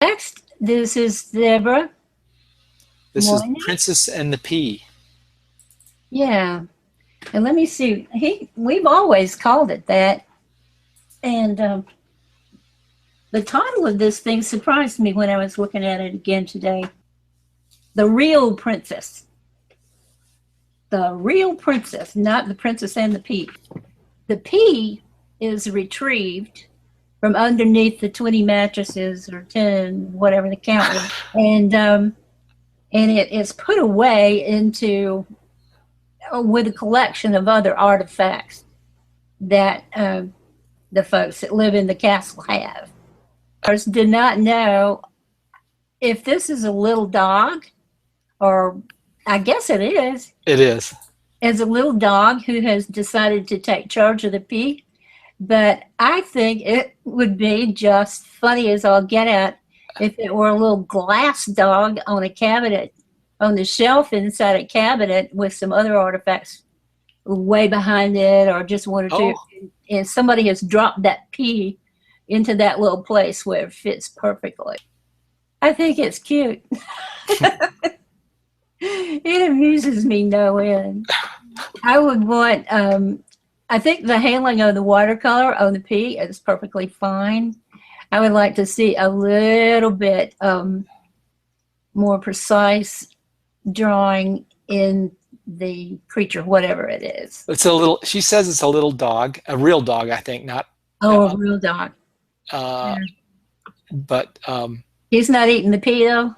Next, this is Deborah. This is Morning. Princess and the Pea. Yeah. And let me see. We've always called it that. And the title of this thing surprised me when I was looking at it again today. The Real Princess. The Real Princess, not the Princess and the Pea. The pea is retrieved from underneath the 20 mattresses or 10, whatever the count is. And it is put away into with a collection of other artifacts that the folks that live in the castle have. I did not know if this is a little dog, or I guess it is. It is. As a little dog who has decided to take charge of the pea. But I think it would be just funny as all get out if it were a little glass dog on a cabinet, on the shelf inside a cabinet with some other artifacts way behind it, or just one or two. Oh. And somebody has dropped that pea into that little place where it fits perfectly. I think it's cute. It amuses me no end. I would want, I think the handling of the watercolor on the pea is perfectly fine. I would like to see a little bit more precise drawing in the creature, whatever it is. It's a little, she says it's a little dog, a real dog, I think, not. A real dog. Yeah. But. He's not eating the pea, though?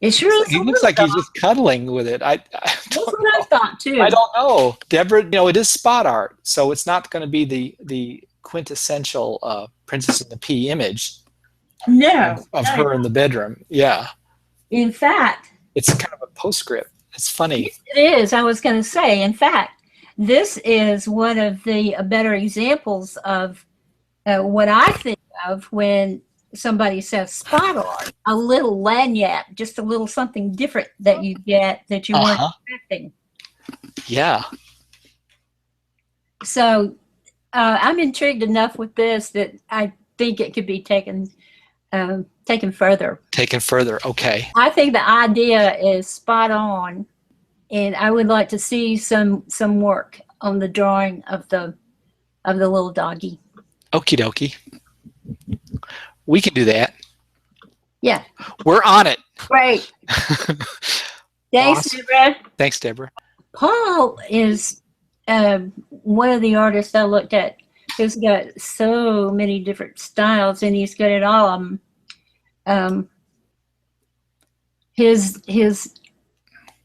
It sure is. He looks like he's just cuddling with it. That's what I thought too. I don't know, Deborah. It is spot art, so it's not going to be the quintessential Princess and the Pea image. No, of her in the bedroom. Yeah. In fact, it's kind of a postscript. It's funny. It is. I was going to say. In fact, this is one of the better examples of what I think of when somebody says spot art, a little lanyard, just a little something different that you get that you weren't expecting. Yeah. So I'm intrigued enough with this that I think it could be taken further. Taken further. Okay. I think the idea is spot on, and I would like to see some work on the drawing of the little doggy. Okie dokie. We can do that. Yeah. We're on it. Great. Thanks, Awesome. Deborah. Thanks, Deborah. Paul is one of the artists I looked at who's got so many different styles, and he's good at all of them. His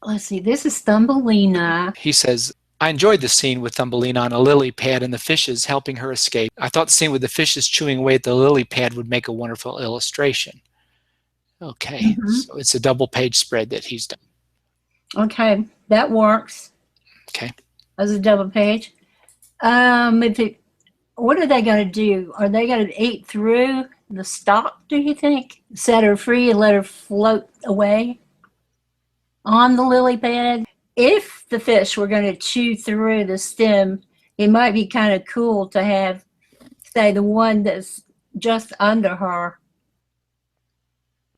let's see, this is Thumbelina. He says, I enjoyed the scene with Thumbelina on a lily pad and the fishes helping her escape. I thought the scene with the fishes chewing away at the lily pad would make a wonderful illustration. Okay, so it's a double page spread that he's done. Okay, that works. Okay. As a double page. What are they going to do? Are they going to eat through the stalk, do you think? Set her free and let her float away on the lily pad? If the fish were going to chew through the stem, it might be kind of cool to have, say, the one that's just under her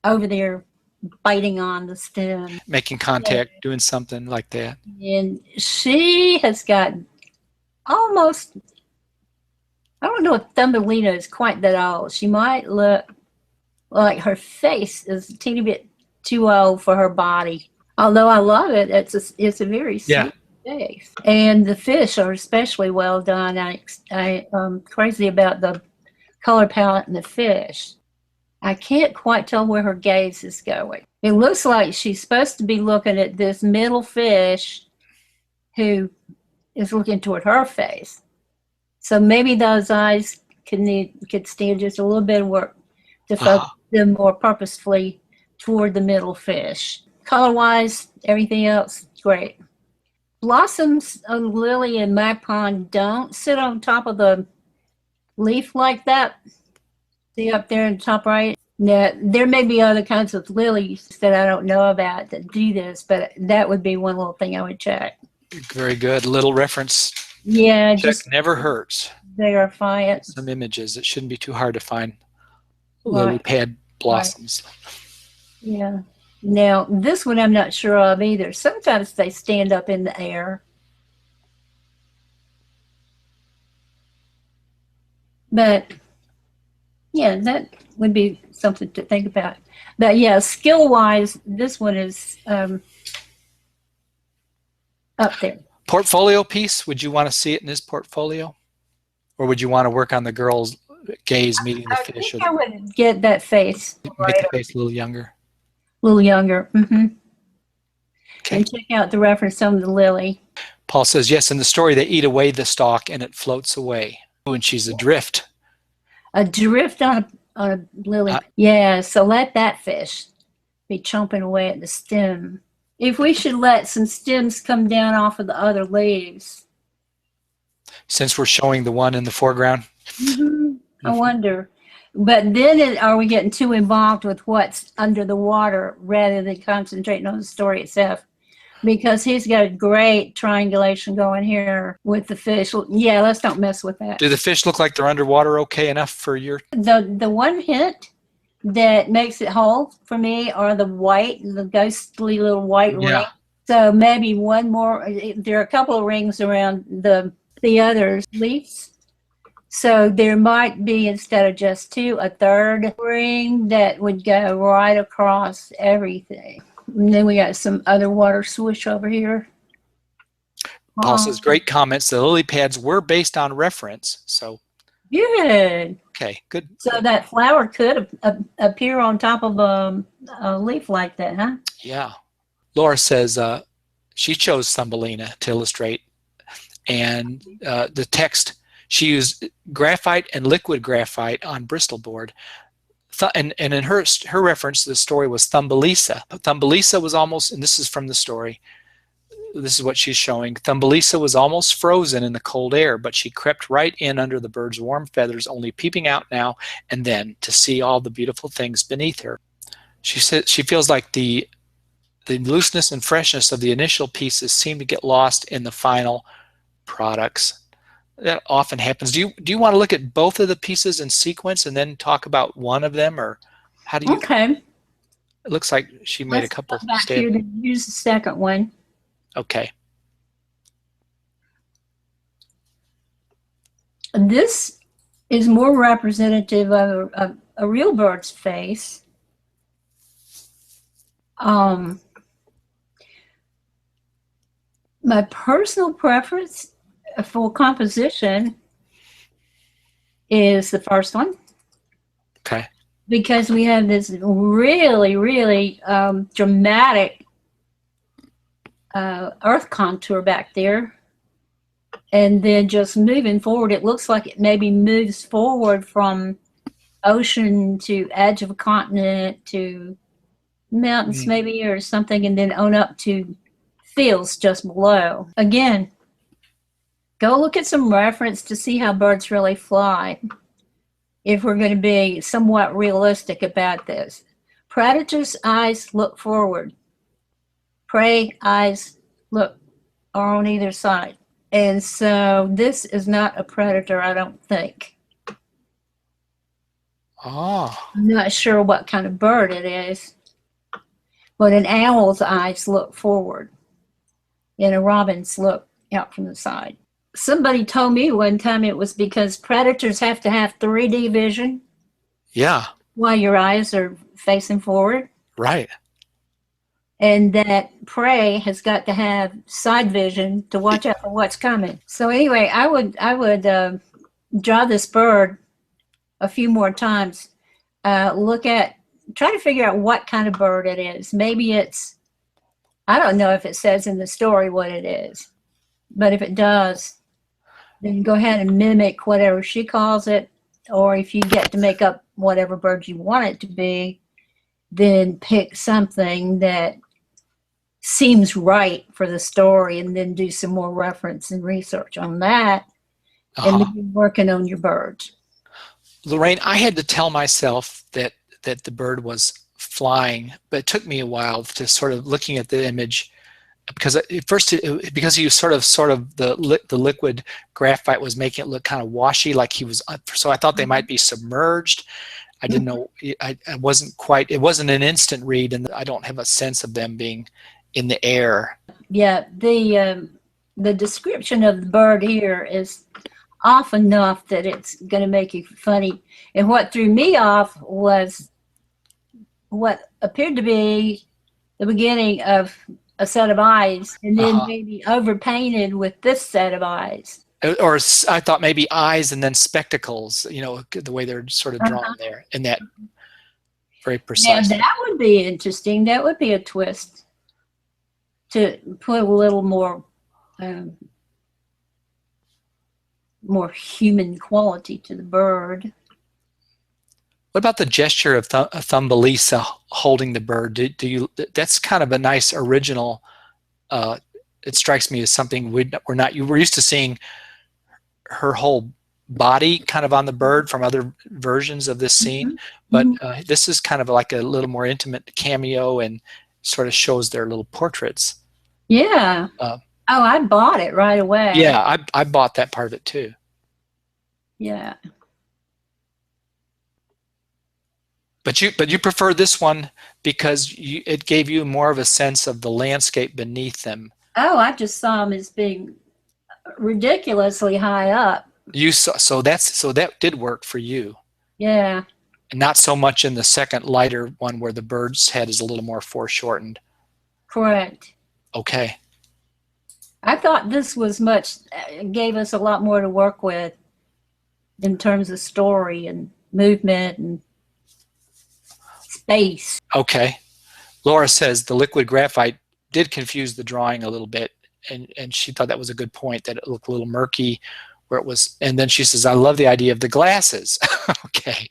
over there biting on the stem. Making contact, doing something like that. And she has got almost, I don't know if Thumbelina is quite that old. She might look like her face is a teeny bit too old for her body. Although I love it, it's a very sweet face. And the fish are especially well done. I'm crazy about the color palette in the fish. I can't quite tell where her gaze is going. It looks like she's supposed to be looking at this middle fish who is looking toward her face. So maybe those eyes could stand just a little bit of work to focus them more purposefully toward the middle fish. Color-wise, everything else, great. Blossoms on lily in my pond don't sit on top of the leaf like that. See up there in the top right? Now, there may be other kinds of lilies that I don't know about that do this, but that would be one little thing I would check. Very good. Little reference. Yeah. Check never hurts. Verify it. Some images. It shouldn't be too hard to find lily pad blossoms. Yeah. Now, this one I'm not sure of either. Sometimes they stand up in the air. But, yeah, that would be something to think about. But, yeah, skill-wise, this one is up there. Portfolio piece, would you want to see it in this portfolio? Or would you want to work on the girl's gaze meeting the fish? I would get that face. Make the face a little younger. A little younger. Okay. And check out the reference on the lily. Paul says, yes, in the story they eat away the stalk and it floats away. And she's adrift. Adrift on a lily. Yeah, so let that fish be chomping away at the stem. If we should let some stems come down off of the other leaves. Since we're showing the one in the foreground? I wonder. But then are we getting too involved with what's under the water rather than concentrating on the story itself? Because he's got a great triangulation going here with the fish. Yeah, let's don't mess with that. Do the fish look like they're underwater okay enough for your... The one hint that makes it whole for me are the ghostly little white ring. So maybe one more. There are a couple of rings around the other leaves. So there might be, instead of just two, a third ring that would go right across everything. And then we got some other water swoosh over here. Paul says, great comments. The lily pads were based on reference. So good. Okay, good. So that flower could appear on top of a leaf like that, huh? Yeah. Laura says she chose Thumbelina to illustrate. And the text, she used graphite and liquid graphite on Bristol board. And in her reference, the story was Thumbelisa. Thumbelisa was almost, and this is from the story, this is what she's showing. Thumbelisa was almost frozen in the cold air, but she crept right in under the bird's warm feathers, only peeping out now and then to see all the beautiful things beneath her. She said she feels like the looseness and freshness of the initial pieces seem to get lost in the final products. That often happens. Do you want to look at both of the pieces in sequence and then talk about one of them, or how do you? Okay. It looks like she made a couple. Back here to use the second one. Okay. This is more representative of a real bird's face. My personal preference for composition is the first one. Okay. Because we have this really, really dramatic earth contour back there. And then just moving forward, it looks like it maybe moves forward from ocean to edge of a continent to mountains maybe or something, and then on up to fields just below. Again, go look at some reference to see how birds really fly if we're going to be somewhat realistic about this. Predator's eyes look forward. Prey eyes are on either side. And so this is not a predator, I don't think. Oh. I'm not sure what kind of bird it is. But an owl's eyes look forward. And a robin's look out from the side. Somebody told me one time it was because predators have to have 3D vision. Yeah. While your eyes are facing forward. Right. And that prey has got to have side vision to watch out for what's coming. So anyway, I would draw this bird a few more times. Try to figure out what kind of bird it is. Maybe it's, I don't know if it says in the story what it is, but if it does, then go ahead and mimic whatever she calls it. Or if you get to make up whatever bird you want it to be, then pick something that seems right for the story and then do some more reference and research on that and then working on your birds. Loraine, I had to tell myself that the bird was flying, but it took me a while to sort of looking at the image because at first because he was sort of the liquid graphite was making it look kind of washy, like he was, so I thought they might be submerged. I didn't know, I wasn't quite, it wasn't an instant read, and I don't have a sense of them being in the air. Yeah, the description of the bird here is off enough that it's going to make you funny. And what threw me off was what appeared to be the beginning of a set of eyes, and then maybe overpainted with this set of eyes. Or I thought maybe eyes and then spectacles, you know, the way they're sort of drawn there, in that very precise. Yeah, that would be interesting. That would be a twist to put a little more more human quality to the bird. What about the gesture of Thumbelisa holding the bird? Do you? That's kind of a nice original. It strikes me as something we're used to seeing her whole body kind of on the bird from other versions of this scene, but this is kind of like a little more intimate cameo and sort of shows their little portraits. Yeah. Oh, I bought it right away. Yeah, I bought that part of it too. Yeah. But you prefer this one because it gave you more of a sense of the landscape beneath them. Oh, I just saw them as being ridiculously high up. You saw, so that did work for you. Yeah. And not so much in the second lighter one where the bird's head is a little more foreshortened. Correct. Okay. I thought this was gave us a lot more to work with in terms of story and movement and space. Okay. Laura says the liquid graphite did confuse the drawing a little bit, and she thought that was a good point, that it looked a little murky where it was, and then she says, I love the idea of the glasses. Okay.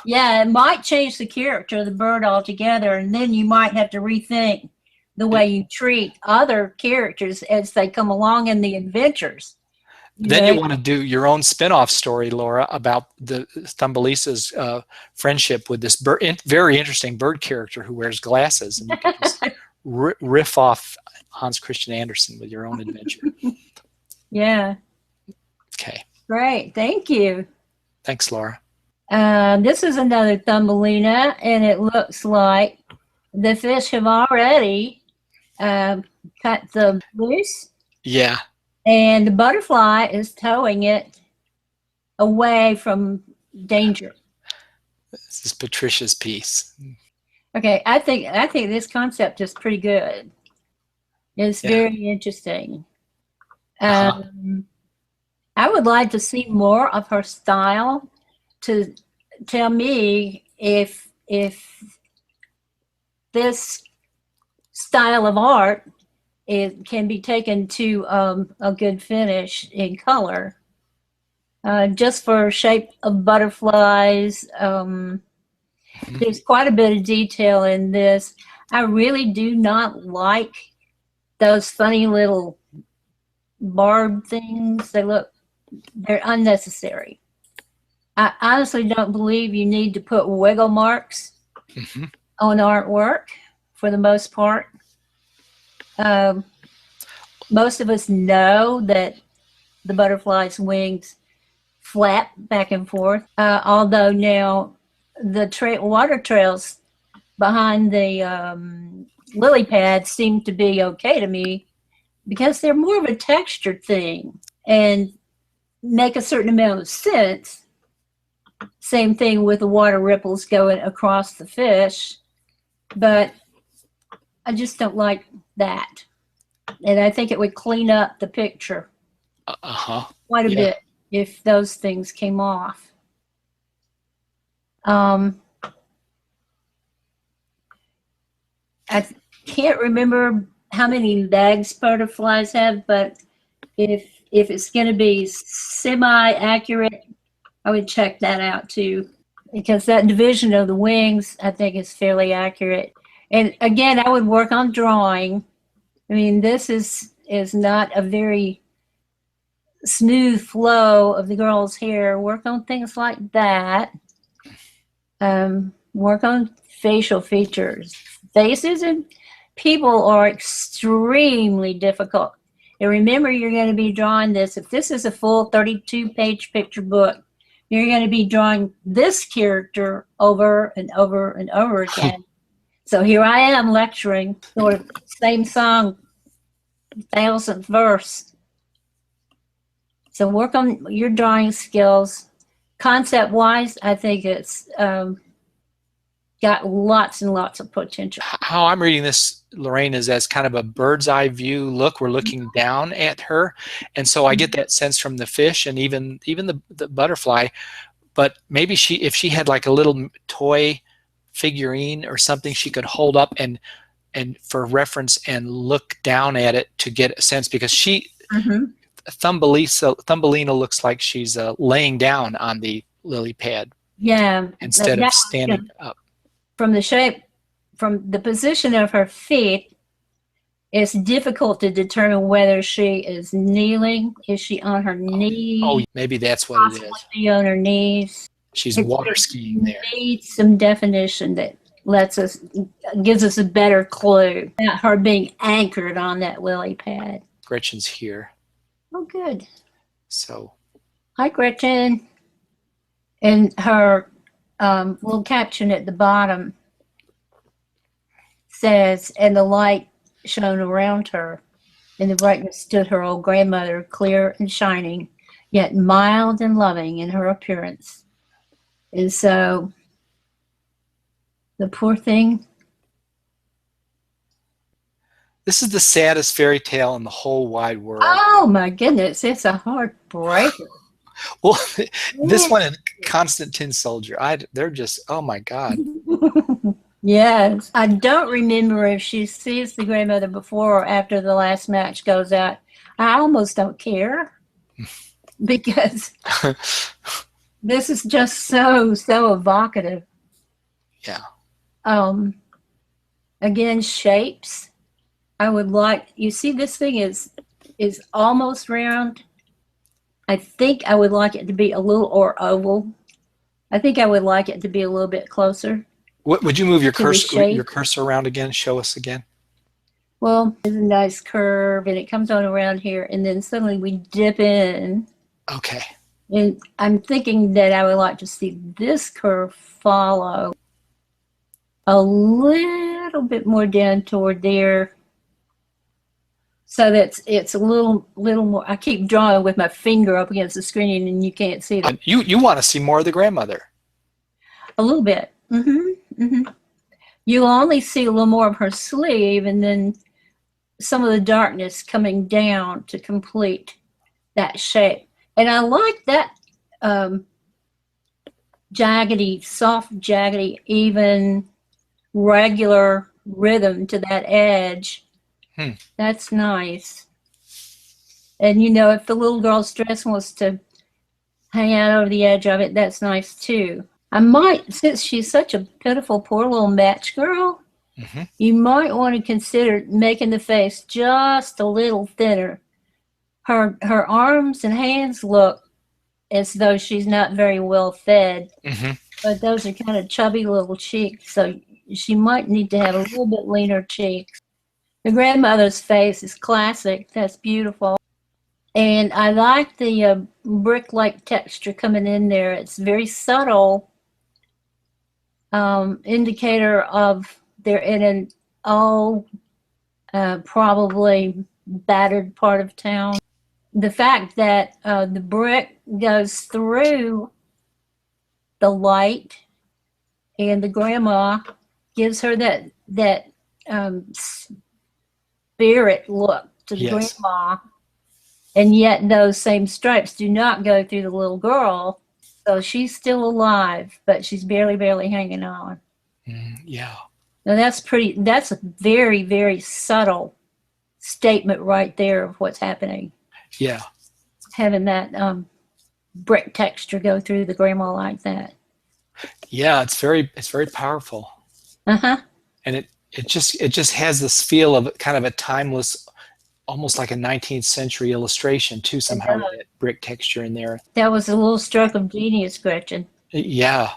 Yeah, it might change the character of the bird altogether, and then you might have to rethink the way you treat other characters as they come along in the adventures. Then you want to do your own spin-off story, Laura, about the Thumbelisa's friendship with this very interesting bird character who wears glasses, and you can just riff off Hans Christian Andersen with your own adventure. Yeah. Okay. Great. Thank you. Thanks, Laura. This is another Thumbelina, and it looks like the fish have already cut the loose. Yeah. And the butterfly is towing it away from danger. This is Patricia's piece. Okay, I think this concept is pretty good. It's very interesting. I would like to see more of her style to tell me if this style of art can be taken to a good finish in color. Just for shape of butterflies, there's quite a bit of detail in this. I really do not like those funny little barb things. They're unnecessary. I honestly don't believe you need to put wiggle marks on artwork for the most part. Most of us know that the butterfly's wings flap back and forth, although now the water trails behind the lily pads seem to be okay to me because they're more of a textured thing and make a certain amount of sense. Same thing with the water ripples going across the fish, but I just don't like that. And I think it would clean up the picture quite a bit if those things came off. I can't remember how many legs butterflies have, but if it's going to be semi-accurate, I would check that out too, because that division of the wings, I think, is fairly accurate. And again, I would work on drawing. I mean, this is not a very smooth flow of the girl's hair. Work on things like that. Work on facial features. Faces and people are extremely difficult. And remember, you're going to be drawing this. If this is a full 32-page picture book, You're going to be drawing this character over and over and over again. So here I am lecturing, sort of same song, 1000th verse. So work on your drawing skills. Concept-wise, I think it's got lots and lots of potential. How I'm reading this, Loraine, is as kind of a bird's eye view look. We're looking down at her, and so I get that sense from the fish and even the butterfly. But maybe if she had like a little toy figurine or something she could hold up and for reference and look down at it to get a sense, because Thumbelina looks like she's laying down on the lily pad, instead of standing up. From the shape, from the position of her feet, it's difficult to determine whether she is kneeling. Is she on her knees? Oh, maybe that's what it is. Possibly on her knees. She's water skiing there. Needs some definition that gives us a better clue about her being anchored on that lily pad. Gretchen's here. Oh, good. So. Hi, Gretchen. And her little caption at the bottom says, "And the light shone around her, and the brightness stood her old grandmother, clear and shining, yet mild and loving in her appearance." And so the poor thing. This is the saddest fairy tale in the whole wide world. Oh my goodness, it's a heartbreaker. Well, this one and Constant Tin Soldier, they're just, oh my God. Yes. I don't remember if she sees the grandmother before or after the last match goes out. I almost don't care because this is just so evocative. Yeah. Again, shapes. I would like, you see this thing is almost round. I think I would like it to be a little or oval. I think I would like it to be a little bit closer. Would you move your cursor around again? Show us again. Well, it's a nice curve, and it comes on around here, and then suddenly we dip in. Okay. And I'm thinking that I would like to see this curve follow a little bit more down toward there, so that it's a little more. I keep drawing with my finger up against the screen, and you can't see it. You want to see more of the grandmother? A little bit. You'll only see a little more of her sleeve, and then some of the darkness coming down to complete that shape. And I like that jaggedy, soft, jaggedy, even, regular rhythm to that edge. That's nice. And you know, if the little girl's dress wants to hang out over the edge of it, that's nice too. I might, since she's such a pitiful, poor little match girl, you might want to consider making the face just a little thinner. Her arms and hands look as though she's not very well fed, but those are kind of chubby little cheeks, so she might need to have a little bit leaner cheeks. The grandmother's face is classic. That's beautiful. And I like the brick-like texture coming in there. It's very subtle indicator of they're in an probably battered part of town. The fact that the brick goes through the light and the grandma gives her that spirit look to the grandma, and yet those same stripes do not go through the little girl, so she's still alive, but she's barely hanging on. Yeah. Now that's a very, very subtle statement right there of what's happening. Yeah. Having that brick texture go through the grandma like that. Yeah, it's very powerful. And it just has this feel of kind of a timeless, almost like a 19th century illustration too, somehow, with that brick texture in there. That was a little stroke of genius, Gretchen. Yeah.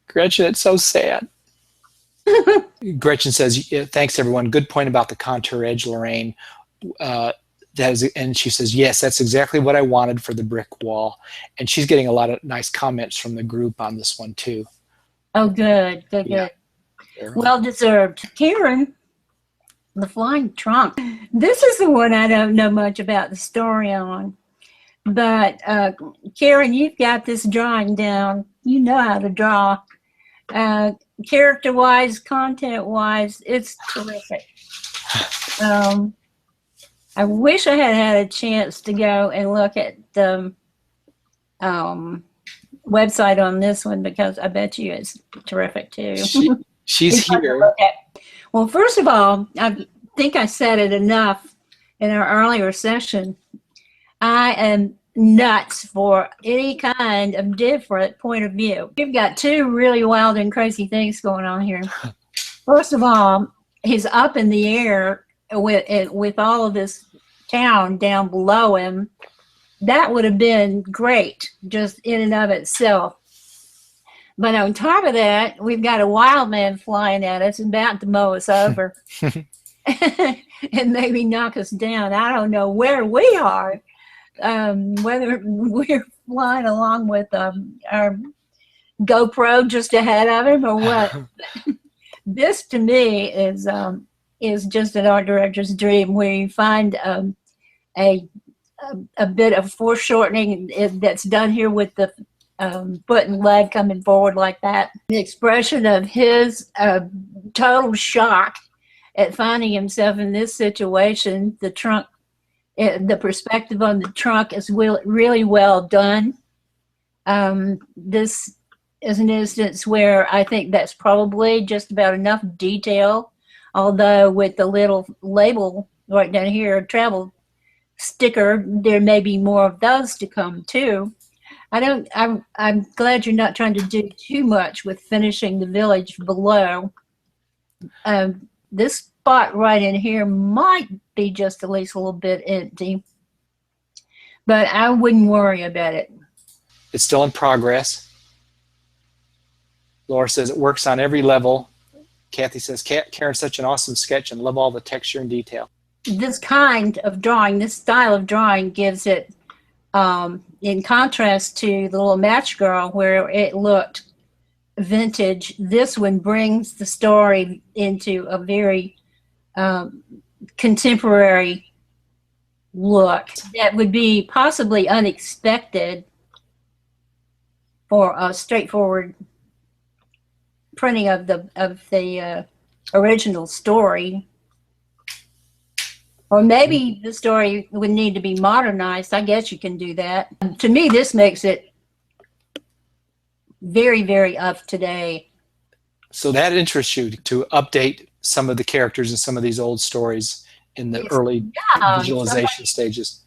Gretchen, it's so sad. Gretchen says, thanks everyone. Good point about the contour edge, Loraine. and she says, yes, that's exactly what I wanted for the brick wall. And she's getting a lot of nice comments from the group on this one too. Oh, good. Yeah. Well deserved. Karen, the flying trunk. This is the one I don't know much about the story on. But Karen, you've got this drawing down. You know how to draw. Character-wise, content-wise, it's terrific. I wish I had had a chance to go and look at the website on this one, because I bet you it's terrific too. She's here. Well, first of all, I think I said it enough in our earlier session. I am nuts for any kind of different point of view. We've got two really wild and crazy things going on here. First of all, he's up in the air with all of this town down below him. That would have been great just in and of itself. But on top of that, we've got a wild man flying at us and about to mow us over and maybe knock us down. I don't know where we are, whether we're flying along with our GoPro just ahead of him or what. This to me is just an art director's dream, where you find a bit of foreshortening that's done here with the foot and leg coming forward like that. The expression of his total shock at finding himself in this situation, the trunk, the perspective on the trunk is really well done. This is an instance where I think that's probably just about enough detail, although with the little label right down here, travel sticker, there may be more of those to come too. I'm glad you're not trying to do too much with finishing the village below. This spot right in here might be just at least a little bit empty, but I wouldn't worry about it. It's still in progress. Laura says it works on every level. Kathy says, Karen's such an awesome sketch and love all the texture and detail. This kind of drawing, this style of drawing gives it, in contrast to the little Match Girl where it looked vintage, this one brings the story into a very contemporary look that would be possibly unexpected for a straightforward printing of the original story. Or maybe the story would need to be modernized. I guess you can do that. To me, this makes it very, very up to date. So that interests you to update some of the characters in some of these old stories in the early visualization stages.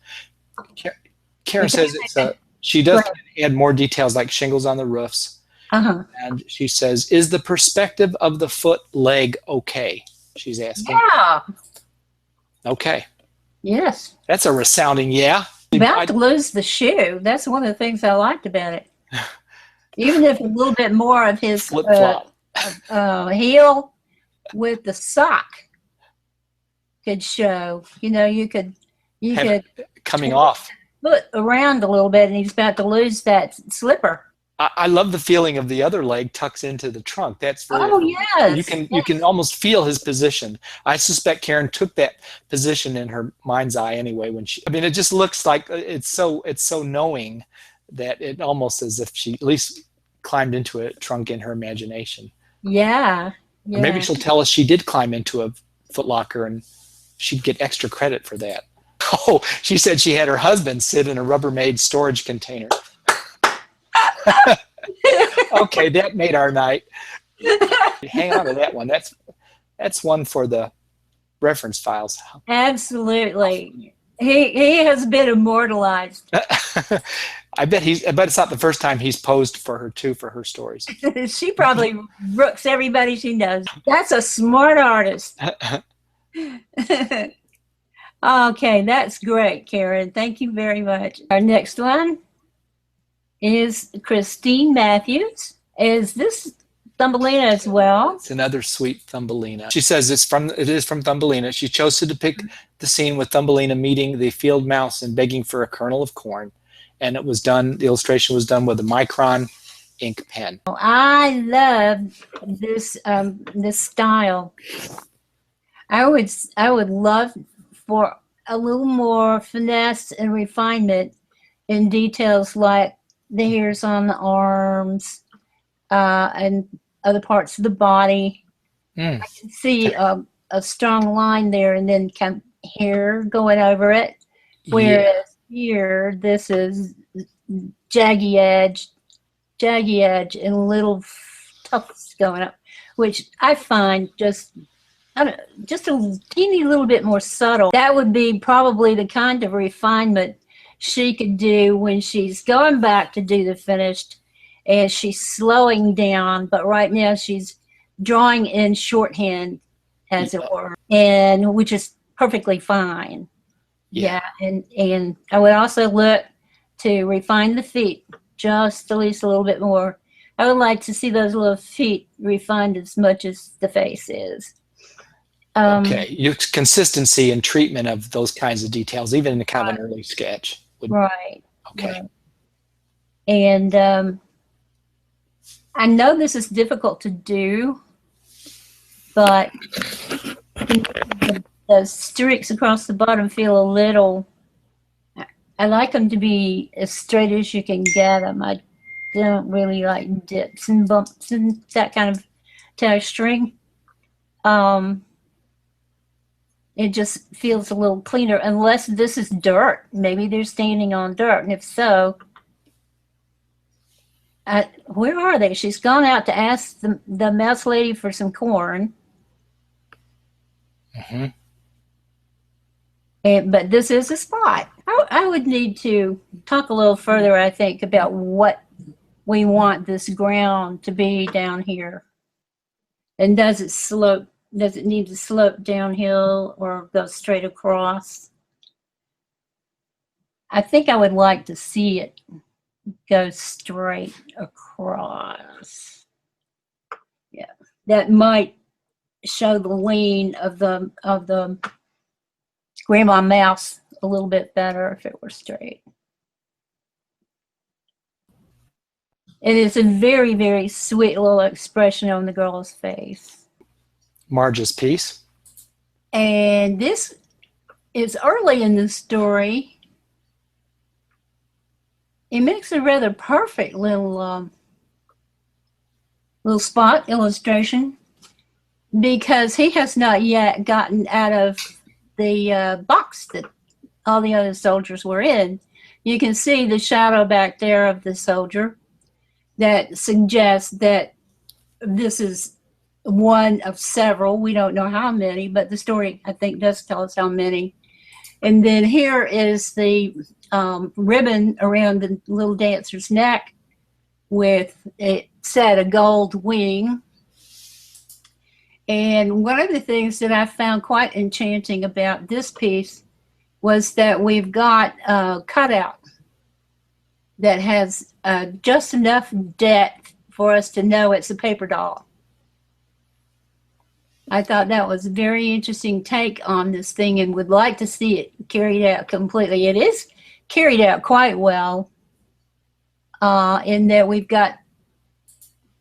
Karen says she does add more details like shingles on the roofs. And she says, is the perspective of the foot leg okay? She's asking. Yeah. Okay. Yes. That's a resounding yeah. About to lose the shoe. That's one of the things I liked about it. Even if a little bit more of his flip-flop heel with the sock could show. You know, you could coming off. Foot around a little bit, and he's about to lose that slipper. I love the feeling of the other leg tucks into the trunk. That's very, yes. You can almost feel his position. I suspect Karen took that position in her mind's eye anyway when she. I mean, it just looks like it's so knowing that it almost as if she at least climbed into a trunk in her imagination. Yeah. Or maybe she'll tell us she did climb into a footlocker and she'd get extra credit for that. Oh, she said she had her husband sit in a Rubbermaid storage container. Okay, that made our night. Hang on to that one. That's one for the reference files. Absolutely. He has been immortalized. I bet it's not the first time he's posed for her too for her stories. She probably rooks everybody she knows. That's a smart artist. Okay, that's great, Karen. Thank you very much. Our next one is Christine Matthews. Is this Thumbelina as well? It's another sweet Thumbelina. She says it is from Thumbelina. She chose to depict the scene with Thumbelina meeting the field mouse and begging for a kernel of corn. And it was done, the illustration was done with a micron ink pen. I love this style. I would love for a little more finesse and refinement in details like the hairs on the arms and other parts of the body. Mm. I can see a strong line there, and then kind of hair going over it. Whereas here, this is jaggy edge, and little tufts going up, which I find just a teeny little bit more subtle. That would be probably the kind of refinement she could do when she's going back to do the finished, and she's slowing down, but right now she's drawing in shorthand, as it were, and which is perfectly fine. Yeah, and I would also look to refine the feet just at least a little bit more. I would like to see those little feet refined as much as the face is. Okay, your consistency and treatment of those kinds of details, even in a kind of an early sketch. Right. Okay. Right. And I know this is difficult to do, but the streaks across the bottom feel a little, I like them to be as straight as you can get them. I don't really like dips and bumps and that kind of texturing. It just feels a little cleaner, unless this is dirt. Maybe they're standing on dirt, and if so, where are they? She's gone out to ask the mouse lady for some corn. Mm-hmm. But this is a spot. I would need to talk a little further, I think, about what we want this ground to be down here. And does it slope? Does it need to slope downhill or go straight across? I think I would like to see it go straight across. Yeah, that might show the lean of the grandma mouse a little bit better if it were straight. It is a very, very sweet little expression on the girl's face. Marge's piece. And this is early in the story. It makes a rather perfect little spot illustration, because he has not yet gotten out of the box that all the other soldiers were in. You can see the shadow back there of the soldier that suggests that this is one of several. We don't know how many, but the story, I think, does tell us how many. And then here is the ribbon around the little dancer's neck with, it said, a gold wing. And one of the things that I found quite enchanting about this piece was that we've got a cutout that has just enough depth for us to know it's a paper doll. I thought that was a very interesting take on this thing, and would like to see it carried out completely. It is carried out quite well, in that we've got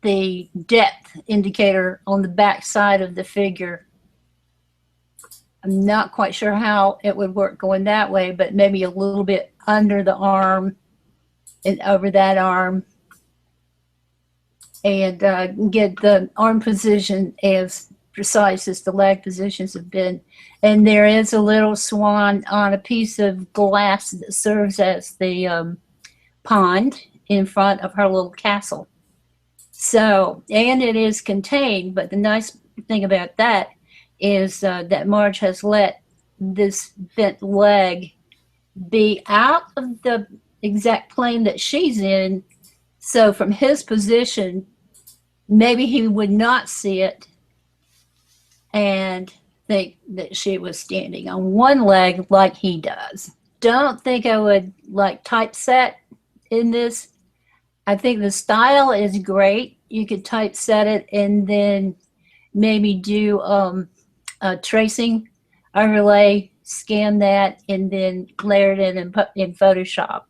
the depth indicator on the back side of the figure. I'm not quite sure how it would work going that way, but maybe a little bit under the arm and over that arm, and get the arm position as precise as the leg positions have been. And there is a little swan on a piece of glass that serves as the pond in front of her little castle. So, and it is contained, but the nice thing about that is that Marge has let this bent leg be out of the exact plane that she's in. So from his position, maybe he would not see it and think that she was standing on one leg like he does. Don't think I would like typeset in this. I think the style is great. You could typeset it and then maybe do a tracing overlay scan that and then layer it in and put in Photoshop.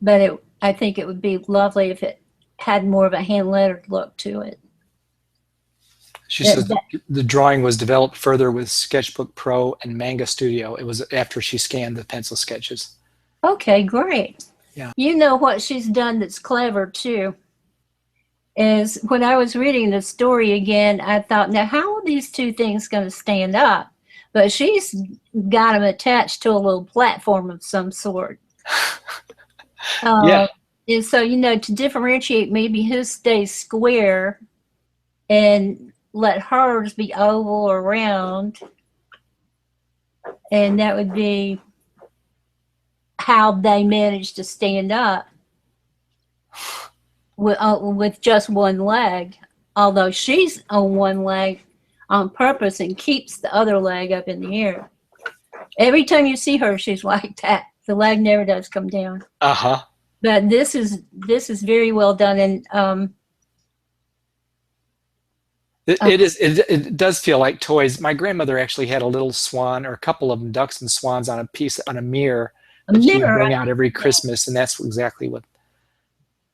But I think it would be lovely if it had more of a hand-lettered look to it. She says the drawing was developed further with Sketchbook Pro and Manga Studio. It was after she scanned the pencil sketches. Okay, great. Yeah. You know what she's done that's clever too is when I was reading the story again, I thought, now how are these two things going to stand up? But she's got them attached to a little platform of some sort. Yeah. And so, you know, to differentiate, maybe his stays square and let hers be oval or round. And that would be how they managed to stand up with just one leg. Although she's on one leg on purpose and keeps the other leg up in the air. Every time you see her, she's like that. The leg never does come down. Uh-huh. But this is very well done, and it does feel like toys. My grandmother actually had a little swan, or a couple of them, ducks and swans, on a mirror that she would bring out every Christmas, and that's exactly what.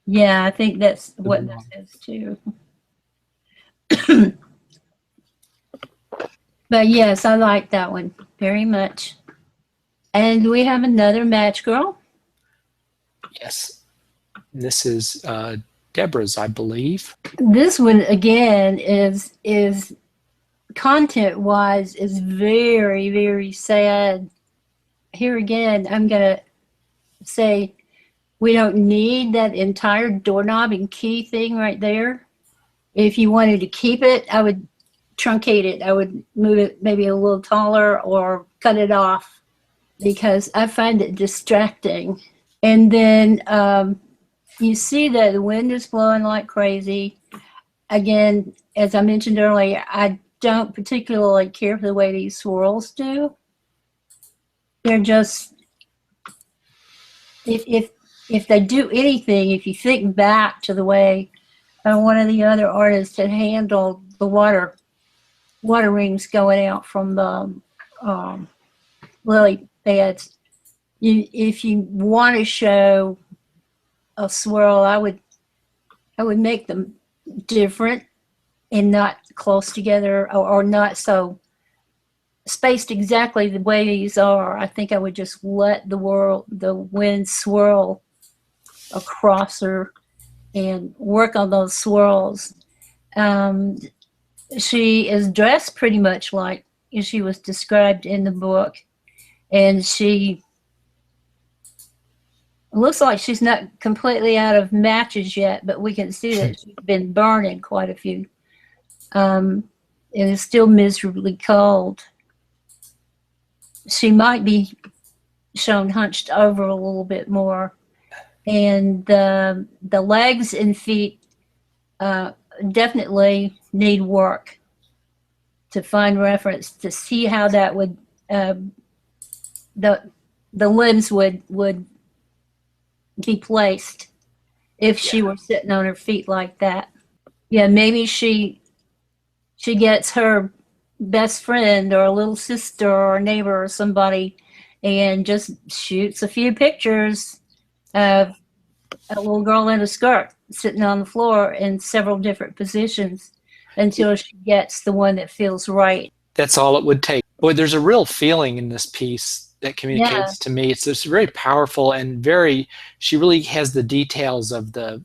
Yeah, I think that's what this is too. But yes, I like that one very much. And we have another match girl. Yes. This is Deborah's, I believe. This one again is content-wise is very, very sad. Here again, I'm gonna say we don't need that entire doorknob and key thing right there. If you wanted to keep it, I would truncate it. I would move it maybe a little taller or cut it off because I find it distracting. And then you see that the wind is blowing like crazy. Again, as I mentioned earlier, I don't particularly care for the way these swirls do. They're just, if they do anything, if you think back to the way one of the other artists had handled the water rings going out from the lily pads, if you want to show a swirl, I would make them different and not close together, or not so spaced exactly the way these are. I think I would just let the wind swirl across her and work on those swirls. She is dressed pretty much like she was described in the book, and she looks like she's not completely out of matches yet, but we can see that she's been burning quite a few. It is still miserably cold. She might be shown hunched over a little bit more. And the legs and feet definitely need work to find reference to see how that would the limbs would be placed if she were sitting on her feet like that. Yeah, maybe she gets her best friend or a little sister or a neighbor or somebody and just shoots a few pictures of a little girl in a skirt sitting on the floor in several different positions until she gets the one that feels right. That's all it would take. Boy, there's a real feeling in this piece that communicates to me. It's just very powerful and she really has the details of the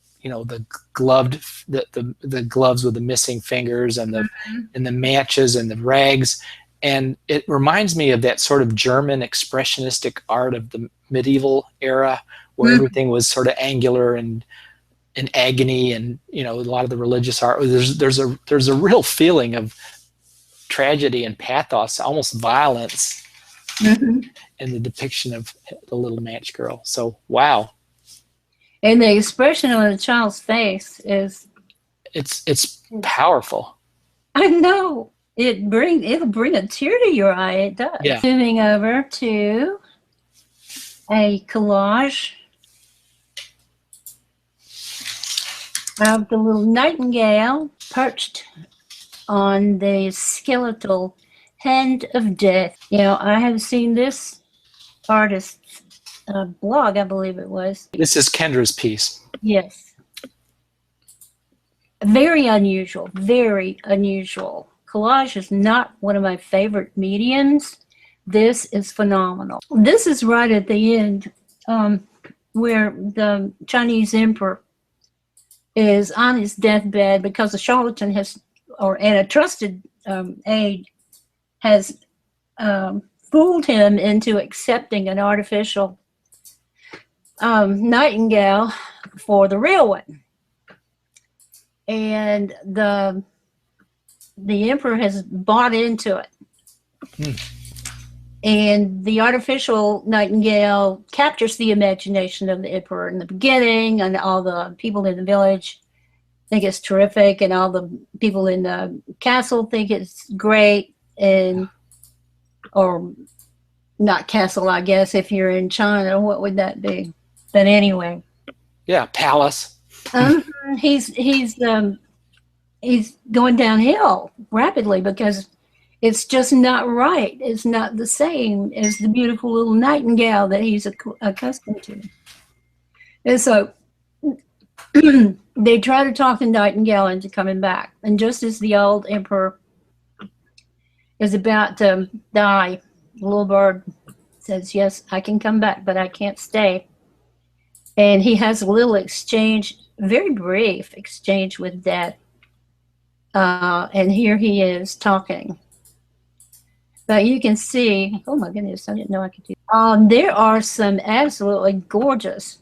gloves with the missing fingers and the matches and the rags. And it reminds me of that sort of German expressionistic art of the medieval era, where everything was sort of angular and in agony, and a lot of the religious art. There's a real feeling of tragedy and pathos, almost violence, in the depiction of the little match girl. So wow. And the expression on the child's face is it's powerful. I know. It'll bring a tear to your eye. It does. Yeah. Moving over to a collage of the little nightingale perched on the skeletal Hand of Death. You know, I have seen this artist's blog, I believe it was. This is Kendra's piece. Yes. Very unusual, very unusual. Collage is not one of my favorite mediums. This is phenomenal. This is right at the end where the Chinese emperor is on his deathbed because a charlatan has, and a trusted aide has fooled him into accepting an artificial nightingale for the real one. And the emperor has bought into it. And the artificial nightingale captures the imagination of the emperor in the beginning, and all the people in the village think it's terrific, and all the people in the castle think it's great, and or not castle, I guess, if you're in China, what would that be? But anyway. Yeah, palace. He's going downhill rapidly because it's just not right. It's not the same as the beautiful little nightingale that he's accustomed to. And so they try to talk the nightingale into coming back. And just as the old emperor is about to die, the little bird says, yes, I can come back, but I can't stay. And he has a little exchange, very brief exchange with Death. And here he is talking. But you can see, oh my goodness, I didn't know I could do that. There are some absolutely gorgeous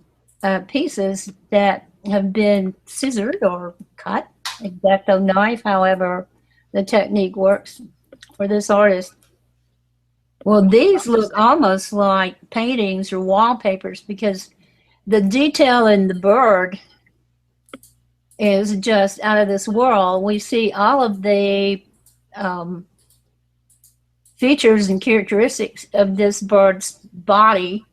pieces that have been scissored or cut, X-Acto knife, however the technique works for this artist. Well, these look almost like paintings or wallpapers because the detail in the bird is just out of this world. We see all of the features and characteristics of this bird's body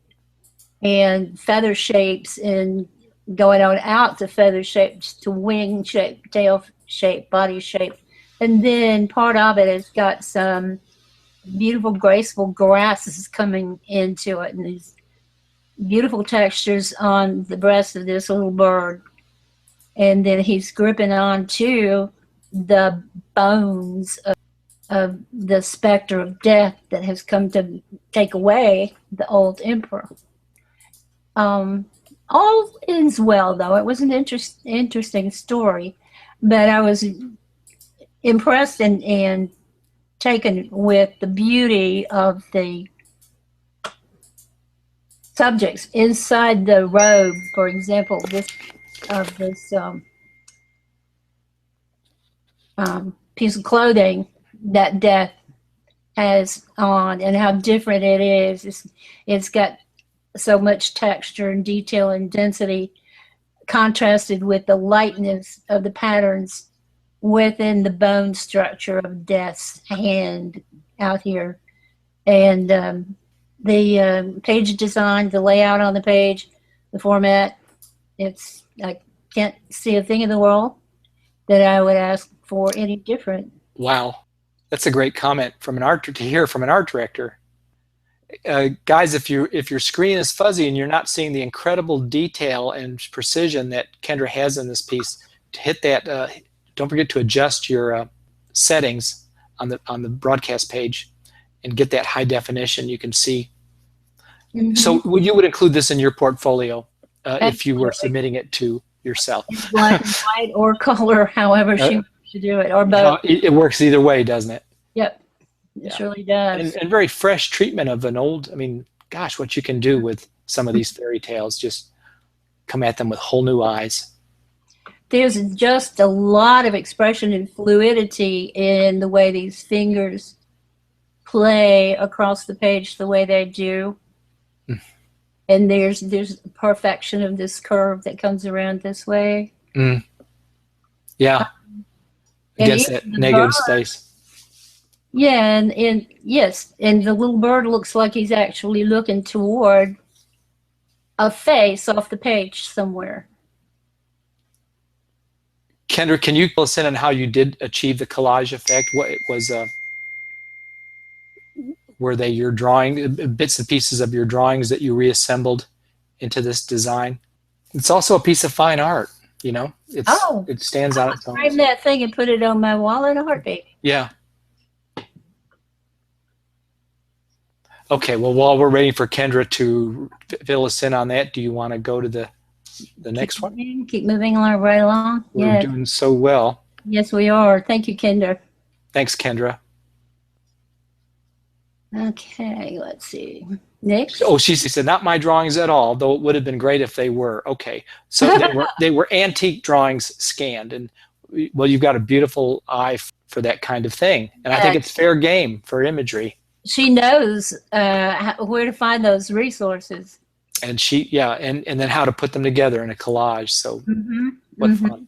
and feather shapes, and going on out to feather shapes, to wing shape, tail shape, body shape. And then part of it has got some beautiful, graceful grasses coming into it, and these beautiful textures on the breast of this little bird. And then he's gripping on to the bones of the specter of death that has come to take away the old emperor. All ends well, though. It was an interesting story, but I was impressed and taken with the beauty of the subjects inside the robe. For example, this piece of clothing that Death has on, and how different it is. It's got so much texture and detail and density contrasted with the lightness of the patterns within the bone structure of Death's hand out here. And the page design, the layout on the page, the format, I can't see a thing in the world that I would ask for any different. Wow, that's a great comment from an art to hear from an art director. Guys, if your screen is fuzzy and you're not seeing the incredible detail and precision that Kendra has in this piece, to hit that, don't forget to adjust your settings on the broadcast page and get that high definition. You can see. Mm-hmm. So you would include this in your portfolio if you were submitting it to yourself. Black and white or color, however she wants to do it, or both. It works either way, doesn't it? Yep. It surely does. And very fresh treatment of an old, I mean, gosh, what you can do with some of these fairy tales, just come at them with whole new eyes. There's just a lot of expression and fluidity in the way these fingers play across the page the way they do. And there's perfection of this curve that comes around this way. Yeah. Against that negative space. Yeah, and yes, and the little bird looks like he's actually looking toward a face off the page somewhere. Kendra, can you fill us in on how you did achieve the collage effect? What it was? were they your drawing, bits and pieces of your drawings that you reassembled into this design? It's also a piece of fine art, you know. It stands on its own. Frame that thing and put it on my wall in a heartbeat. Yeah. Okay, well, while we're waiting for Kendra to fill us in on that, do you want to go to the next one? Keep moving right along. We're doing so well. Yes, we are. Thank you, Kendra. Thanks, Kendra. Okay, let's see. Next. Oh, she said, not my drawings at all, though it would have been great if they were. Okay, so they were antique drawings scanned, and well, you've got a beautiful eye for that kind of thing, and I think it's fair game for imagery. She knows where to find those resources. And and then how to put them together in a collage. So what fun.